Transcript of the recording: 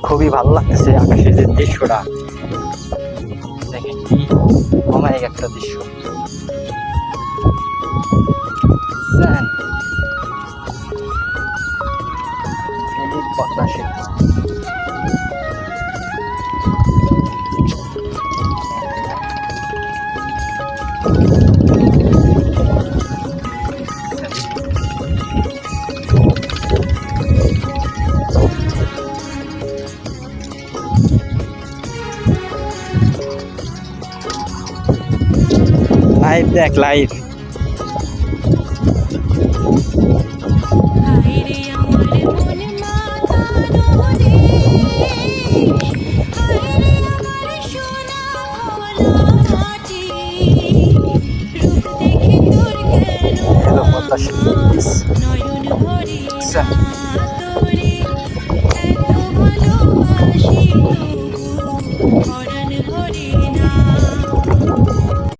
খুবই ভালো লাগতেছে আকাশের যে দৃশ্যটা, দেখেন কি অমায়িক একটা দৃশ্য। বুঝছেন? এই পদ্মা সেতু। লাইভ দেখ লাইভ। হ্যালো পদ্মা সেতু প্লিজ। আচ্ছা